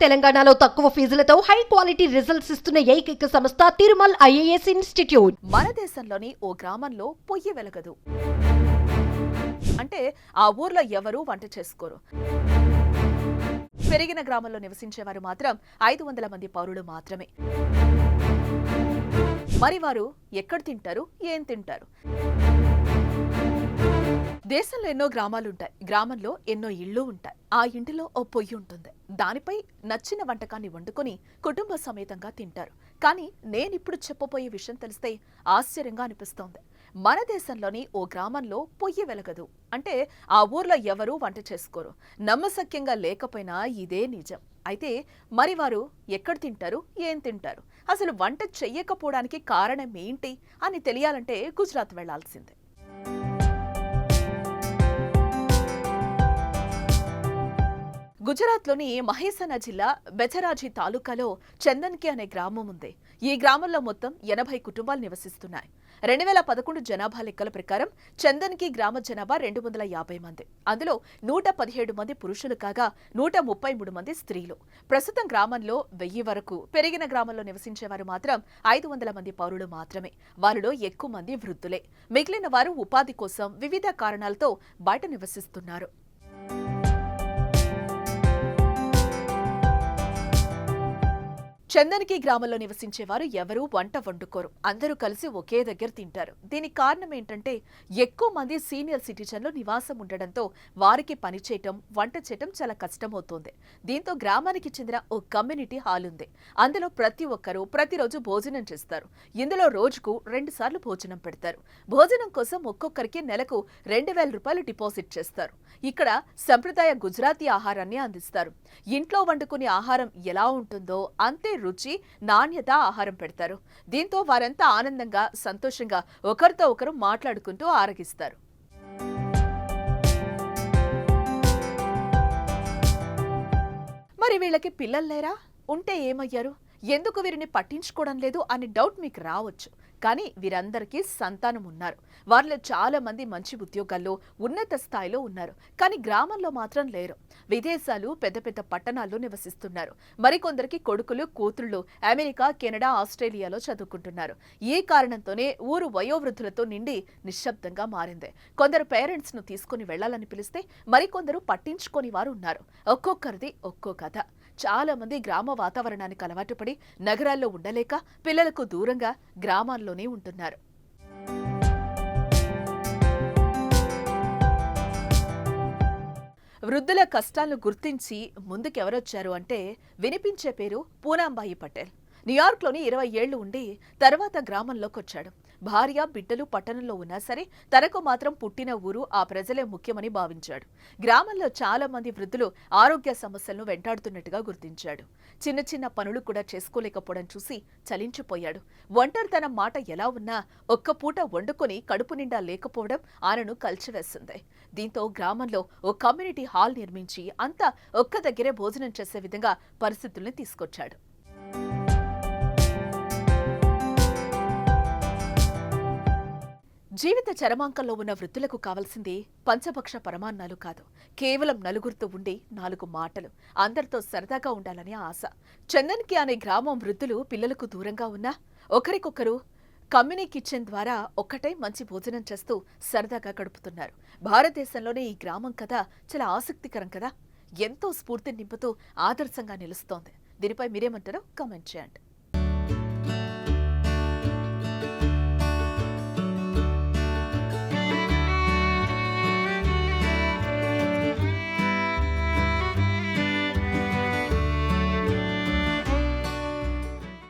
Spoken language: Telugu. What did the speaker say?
తెలంగాణలో తక్కువ ఫీజులతో హై క్వాలిటీ రిజల్ట్స్ ఇస్తున్న ఏకైక సంస్థ తిరుమల్ ఐఏఎస్ ఇన్స్టిట్యూట్. మన దేశంలోని ఓ గ్రామంలో పొయ్యి వెలగదు. అంటే ఆ ఊర్లో ఎవరూ వంట చేసుకోరు. పెరిగిన గ్రామంలో నివసించేవారు మాత్రం 500 మంది పౌరులు మాత్రమే. మరి వారు ఎక్కడ తింటారు, ఏం తింటారు? దేశంలో ఎన్నో గ్రామాలుంటాయి. గ్రామంలో ఎన్నో ఇళ్ళు ఉంటాయి. ఆ ఇంటిలో ఓ పొయ్యి ఉంటుంది. దానిపై నచ్చిన వంటకాన్ని వండుకొని కుటుంబ సమేతంగా తింటారు. కానీ నేనిప్పుడు చెప్పబోయే విషయం తెలిస్తే ఆశ్చర్యంగా అనిపిస్తోంది. మన దేశంలోని ఓ గ్రామంలో పొయ్యి వెలగదు. అంటే ఆ ఊర్లో ఎవరూ వంట చేసుకోరు. నమ్మశక్యంగా లేకపోయినా ఇదే నిజం. అయితే మరి వారు ఎక్కడ తింటారు, ఏం తింటారు? అసలు వంట చెయ్యకపోవడానికి కారణం ఏంటి అని తెలియాలంటే గుజరాత్ వెళ్లాల్సిందే. గుజరాత్లోని మహేసనా జిల్లా బెచరాజీ తాలూకాలో చందన్కి అనే గ్రామం ఉంది. ఈ గ్రామంలో మొత్తం 80 కుటుంబాలు నివసిస్తున్నాయి. 2011 జనాభా లెక్కల ప్రకారం చందన్కి గ్రామ జనాభా 250 మంది. అందులో 117 మంది పురుషులు కాగా 133 మంది స్త్రీలు. ప్రస్తుతం గ్రామంలో 1000 వరకు, పెరిగిన గ్రామంలో నివసించేవారు మాత్రం 500 మంది పౌరులు మాత్రమే. వారిలో ఎక్కువ మంది వృద్ధులే. మిగిలిన వారు ఉపాధి కోసం వివిధ కారణాలతో బయట నివసిస్తున్నారు. చందన్కి గ్రామంలో నివసించేవారు ఎవరూ వంట వండుకోరు. అందరూ కలిసి ఒకే దగ్గర తింటారు. దీనికి కారణం ఏంటంటే ఎక్కువ మంది సీనియర్ సిటిజన్లు నివాసం ఉండడంతో వారికి పనిచేయటం, వంట చేయటం చాలా కష్టమవుతోంది. దీంతో గ్రామానికి చెందిన ఓ కమ్యూనిటీ హాల్ ఉంది. అందులో ప్రతి ఒక్కరూ ప్రతిరోజు భోజనం చేస్తారు. ఇందులో రోజుకు 2 సార్లు భోజనం పెడతారు. భోజనం కోసం ఒక్కొక్కరికి నెలకు 2000 రూపాయలు డిపాజిట్ చేస్తారు. ఇక్కడ సంప్రదాయ గుజరాతీ ఆహారాన్ని అందిస్తారు. ఇంట్లో వండుకునే ఆహారం ఎలా ఉంటుందో అంతే రుచి, నాణ్యత ఆహారం పెడతారు. దీంతో వారంతా ఆనందంగా, సంతోషంగా ఒకరితో ఒకరు మాట్లాడుకుంటూ ఆరగిస్తారు. మరి వీళ్ళకి పిల్లలు లేరా? ఉంటే ఏమయ్యారు? ఎందుకు వీరిని పట్టించుకోవడం లేదు అని డౌట్ మీకు రావచ్చు. కానీ వీరందరికీ సంతానం ఉన్నారు. వారిలో చాలా మంది మంచి ఉద్యోగాల్లో, ఉన్నత స్థాయిలో ఉన్నారు. కానీ గ్రామంలో మాత్రం లేరు. విదేశాలు, పెద్ద పెద్ద పట్టణాల్లో నివసిస్తున్నారు. మరికొందరికి కొడుకులు, కూతుళ్లు అమెరికా, కెనడా, ఆస్ట్రేలియాలో చదువుకుంటున్నారు. ఈ కారణంతోనే ఊరు వయోవృద్ధులతో నిండి నిశ్శబ్దంగా మారింది. కొందరు పేరెంట్స్ ను తీసుకుని వెళ్లాలని పిలిస్తే మరికొందరు పట్టించుకోని వారు ఉన్నారు. ఒక్కొక్కరిది ఒక్కో కథ. చాలా మంది గ్రామ వాతావరణానికి అలవాటు పడి నగరాల్లో ఉండలేక పిల్లలకు దూరంగా గ్రామాల్లోనే ఉంటున్నారు. వృద్ధుల కష్టాలను గుర్తించి ముందుకెవరొచ్చారు అంటే వినిపించే పేరు పూనాంబాయి పటేల్. న్యూయార్క్లోని 20 ఏళ్లు ఉండి తర్వాత గ్రామంలోకొచ్చాడు. భార్య, బిడ్డలు పట్టణంలో ఉన్నా సరే తనకు మాత్రం పుట్టిన ఊరు, ఆ ప్రజలే ముఖ్యమని భావించాడు. గ్రామంలో చాలా మంది వృద్ధులు ఆరోగ్య సమస్యలను వెంటాడుతున్నట్టుగా గుర్తించాడు. చిన్న చిన్న పనులు కూడా చేసుకోలేకపోవడం చూసి చలించిపోయాడు. ఒంటరితనం మాట ఎలా ఉన్నా ఒక్క పూట వండుకొని కడుపు నిండా లేకపోవడం ఆయనను కలిచివేస్తుంది. దీంతో గ్రామంలో ఓ కమ్యూనిటీ హాల్ నిర్మించి అంతా ఒక్క దగ్గరే భోజనం చేసే విధంగా పరిస్థితుల్ని తీసుకొచ్చాడు. జీవిత చరమాంకంలో ఉన్న వృద్ధులకు కావాల్సింది పంచభక్ష పరమాన్నాలు కాదు. కేవలం నలుగురితో ఉండి 4 మాటలు, అందరితో సరదాగా ఉండాలనే ఆశ. చందన్కి అనే గ్రామం వృద్ధులు పిల్లలకు దూరంగా ఉన్నా ఒకరికొకరు కమ్యూనిటీ కిచెన్ ద్వారా ఒక్కటే మంచి భోజనం చేస్తూ సరదాగా గడుపుతున్నారు. భారతదేశంలోనే ఈ గ్రామం కథ చాలా ఆసక్తికరం కదా. ఎంతో స్ఫూర్తిని నింపుతూ ఆదర్శంగా నిలుస్తోంది. దీనిపై మీరేమంటారో కామెంట్ చేయండి.